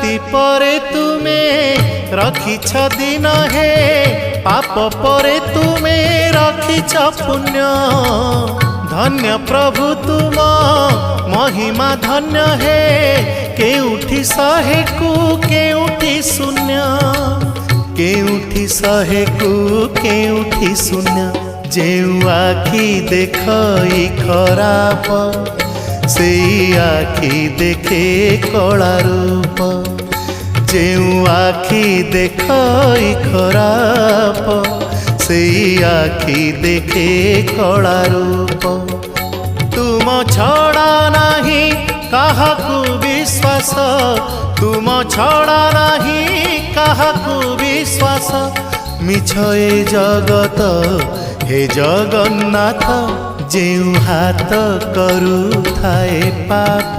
राति परे तुमे रखिछ दिन हे पाप परे तुमे रखिछ पुण्य धन्य प्रभु तुम महिमा धन्य हे केउठी शहे को केउठी शून्य केउठी शहे को केउठी शून्य जेउ आखि देखई खराप से आखि देखे कला रूप जेउ आखि देखई खराप से आखि देखे कला रूप तुम छड़ा नहीं काहाकू विश्वास तुम छड़ा नहीं काहाकू विश्वास मिछ ए जगत हे जगन्नाथ जेउ हाथ करू थाए पाप